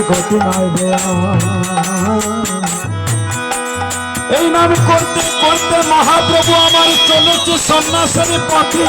গতি নাই এই নাম করতে করতে মহাপ্রভু আমার চলেছে সন্ন্যাসের পথে।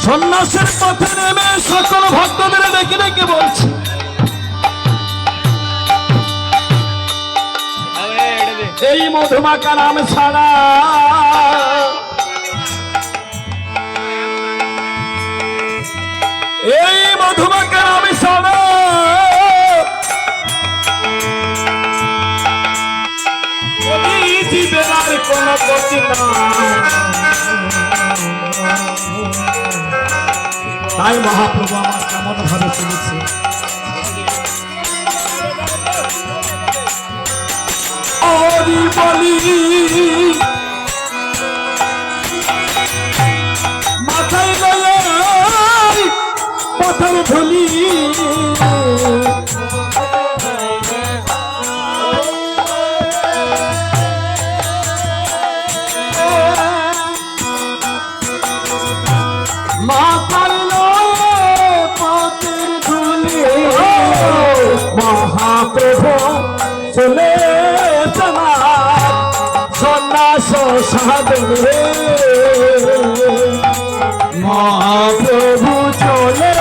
সন্ন্যাসের পথে নেমে সকল ভক্তদের ডেকে ডেকে বলছে, এই মধুমাকা নাম ছাড়া এই মধুমাকা নাম ছাড়া জীবের আর কোন গতি নাই। তাই মহাপ্রভু আমার কেমন ভাবে চলেছে, মাথায় গয়ে পথের ধুলি মহাপ্রভু চলে সন্ন্যাস সাধনে। মহাপ্রভু চলে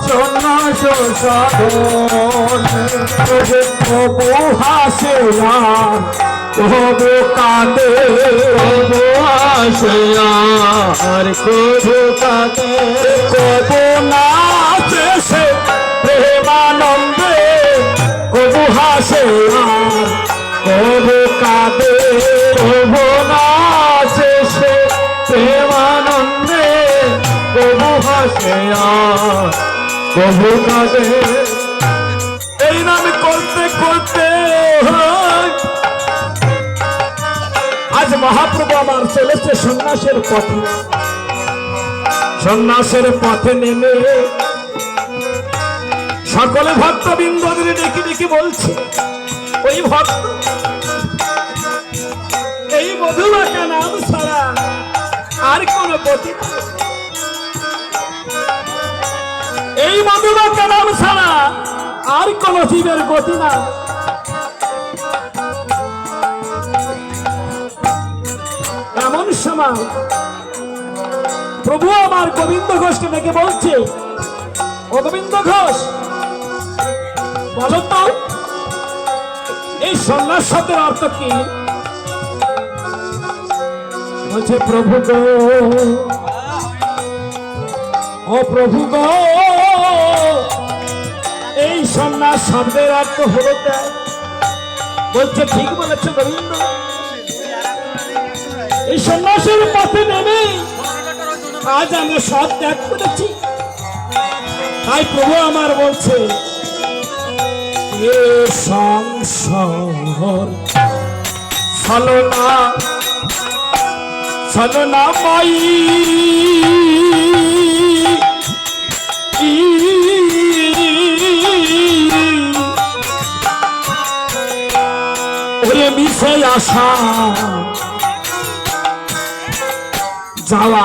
সন্ন্যাস সাধনে। কবু হাসে কবু কাঁদে, কবু হাসে আর কবু কাঁদে, কবু নাচে সে প্রেমানন্দে, কবু হাসে কবু কাঁদে, কবু নাচে সে প্রেমানন্দে, কবু হাসে কবু কাঁদে। এই নাম করতে করতে আজ মহাপ্রভু আমার চলেছে সন্ন্যাসের পথে। সন্ন্যাসের পথে নেমে সকলে ভক্তবৃন্দদের ডেকে ডেকে বলছে, ওই ভক্ত এই মধুমাকা নাম ছাড়া আর কোন গতি, এই মধুমাকা নাম ছাড়া আর কোন জীবের গতি না। এমন সময় প্রভু আমার গোবিন্দ ঘোষকে ডেকে বলছে, ও গোবিন্দ ঘোষ, বলো তো এই সন্ন্যাস শব্দের অর্থ কি? বলছে, প্রভু গো, ও প্রভু গো, এই সন্ন্যাস শব্দের অর্থ হলো ত্যাগ। বলছে, ঠিক বলেছে গোবিন্দ, এই সন্ন্যাসের পথে নেমে আজ আমরা সব ত্যাগ করেছি। তাই প্রভু আমার বলছে, এ সংসার ছলনা ছলনা মাই, ওরে মিশে আসা যাওয়া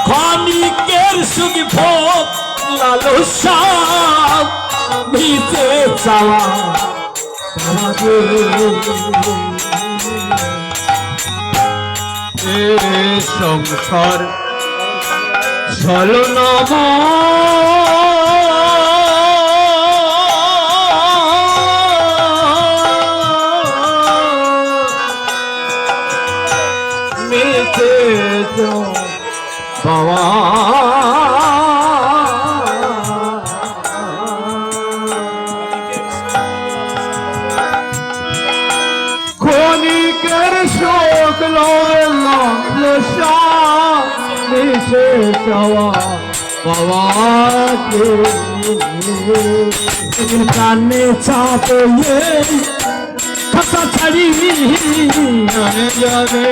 ক্ষণিকের সুখ ভোগ লালসা ভিজে যাওয়া সংসার ছলনাম মেতে বাবা ক্ষণিকের শোক মিশে যাওয়া বাবাকে কানে চাপে খাতা ছাড়ি যাবে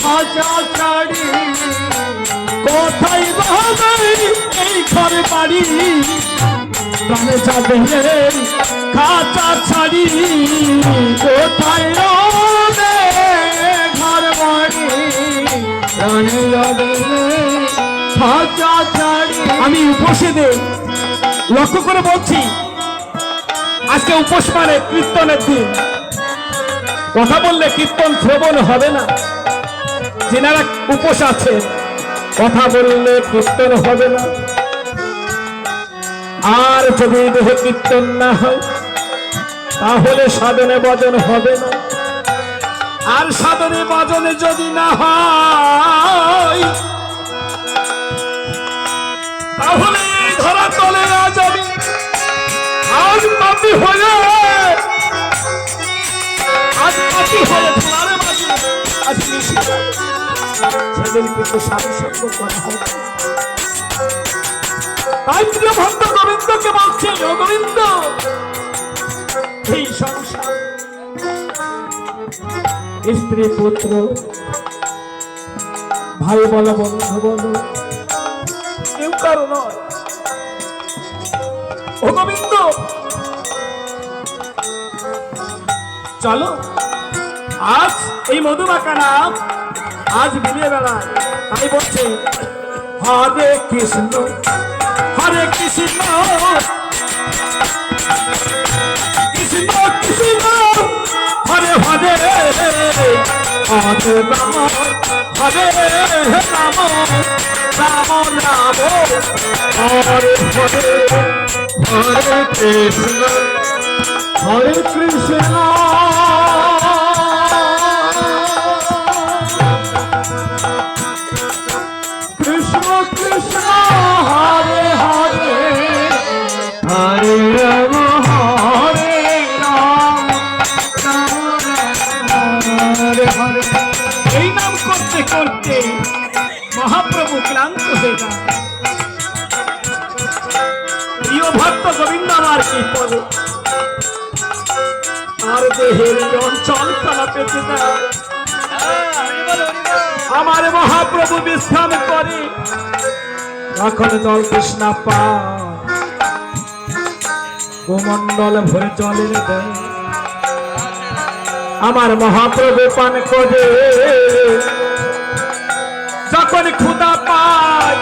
খাতা ছাড়ি কোথায় বাবা এই ঘরে বাড়ি প্রাণে যাবে খাঁচা ছাড়ি কোথায় রবে ঘর বাড়ি প্রাণে যাবে খাঁচা ছাড়ি। আমি উপসে দে লক্ষ্য করে বলছি, আজকে উপোস মানে কীর্তনের দিন। কথা বললে কীর্তন শ্রবণ হবে না। যেনারা উপোস আছে কথা বললে কীর্তন হবে না। আর যদি দেহে কীর্তন না হয় তাহলে সাধনে ভজন হবে না। আর সাধনে ভজনে যদি না হয় তাহলে ধরা তলে না যাবে। আজ পাপি হয়ে ধরারে মাঝে আজ মিশে যাবে। সেদিন কিন্তু সাধু সঙ্গ করা হবে। তাই প্রিয় ভক্ত গোবিন্দকে বলছে, ও গোবিন্দ, এই সংসার স্ত্রী পুত্র ভাই বলো বন্ধু বলো কেউ কারো নয়। ও গোবিন্দ, চলো আজ এই মধুমাখা নাম আজ বিলিয়ে বেড়ায়। তাই বলছে হরে কৃষ্ণ হরে কৃষ্ণ কৃষ্ণ কৃষ্ণ হরে হরে হরে রাম হরে রাম রাম রাম হরে হরে হরে কৃষ্ণ হরে কৃষ্ণ কৃষ্ণ কৃষ্ণ হরে হরে হরে রাম হরে রাম রাম রাম হরে হরে। এই নাম করতে করতে মহাপ্রভু ক্লান্ত হয়ে যান। প্রিয় ভক্ত গোবিন্দ আমার কি বলে, আর দেহের অঞ্চল তারা পেতে দেয়। আমার মহাপ্রভু বিশ্রাম করে, এখন জল তৃষ্ণা পায়, ভূমণ্ডল ভরে জলের দেয়। আমার মহাপ্রভু পান করে, যখন ক্ষুধা পায়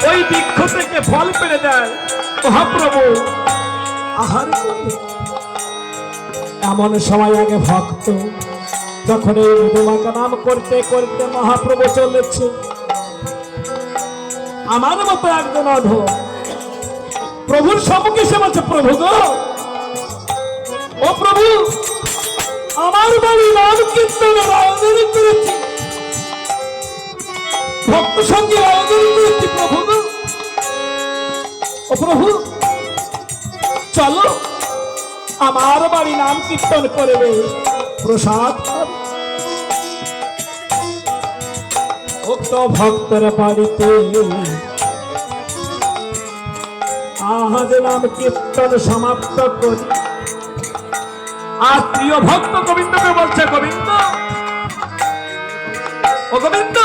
ওই বৃক্ষ থেকে ফল পেড়ে দেয়। মহাপ্রভু আহার করে। এমন সময় আগে ভক্ত যখন এই মধুমাখা নাম করতে করতে মহাপ্রভু চলেছে, আমার মতো একজন অধম প্রভুর সম্মুখে সে বলছে, প্রভু গো, ও প্রভু, আমার বাড়ি নাম কীর্তনের আয়োজন করেছি, ভক্ত সঙ্গে আয়োজন করেছি, প্রভু গো, ও প্রভু, চলো আমার বাড়ি নাম কীর্তন করবে, প্রসাদ খাবে। উক্ত ভক্তের বাড়িতে আজ নাম কীর্তন সমাপ্ত করি। আর প্রিয় ভক্ত গোবিন্দকে বলছে, গোবিন্দ, ও গোবিন্দ,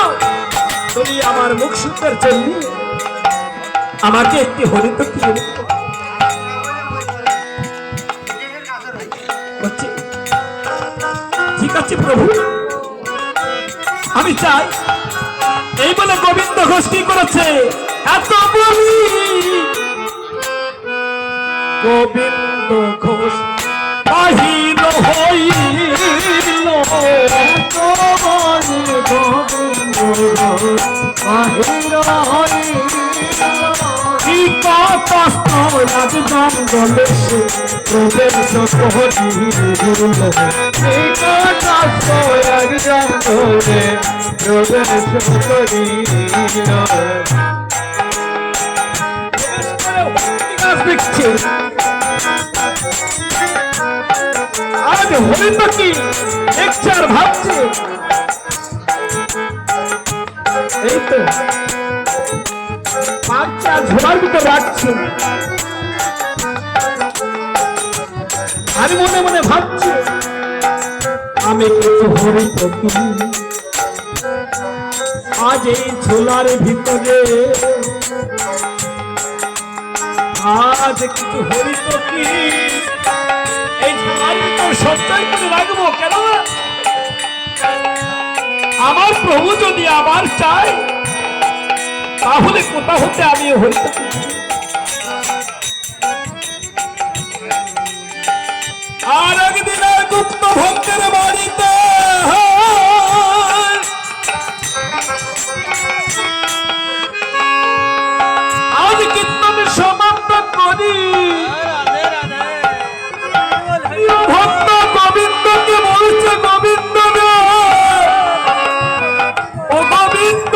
তুমি আমার মুখ সুন্দর জন্য আমাকে একটি হরিত কি ঠিক আছে প্রভু, আমি চাই। এই বলে গোবিন্দ ঘোষ কি করেছে, এত বলি গোবিন্দ ঘোষ বাহির হইল, এত বলি গোবিন্দ ঘোষ বাহির হইল, কি কষ্ট রাজ জঙ্গলে সে প্রবেশ করিল, এক জঙ্গলে প্রবেশ করিল। আজ হরিণ কি একচার ভাবছে, এই তো পাঁচটা ঝোলার ভিতরে রাখছে। আমি মনে মনে ভাবছি, আমি কিছু হরিণ কি আজ এই ঝোলার ভিতরে আজ কিছু হরিত কি এই ঝোলার ভিতর সঞ্চয় করে রাখবো কেন? আমার প্রভু যদি আবার চায় তাহলে কোথা হতে আমি হরিত আর একদিন আর গুপ্ত ভক্তের বাড়িতে আজ কীর্তনের সমাপ্ত করি প্রিয় ভক্ত গোবিন্দকে বলছে গোবিন্দ রে, ও গোবিন্দ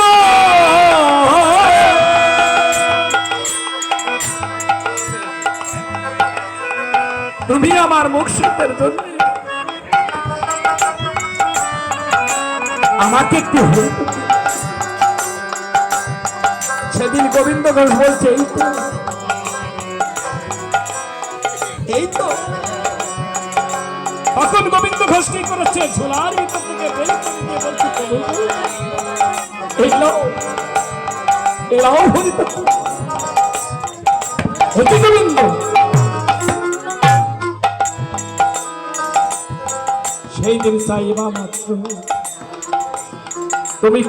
তুমি আমার মুক্তির জন্য আমাকে একটু হরিত দিও। সেদিন গোবিন্দ ঘোষ বলছে এই তো তখন গোবিন্দ ঘোষ কি করেছে ঝোলার ভিতর থেকে বের করে দিয়ে বলছে এলাও হরিত হতে গোবিন্দ। সেই দিন চাইবা মাত্র তুমি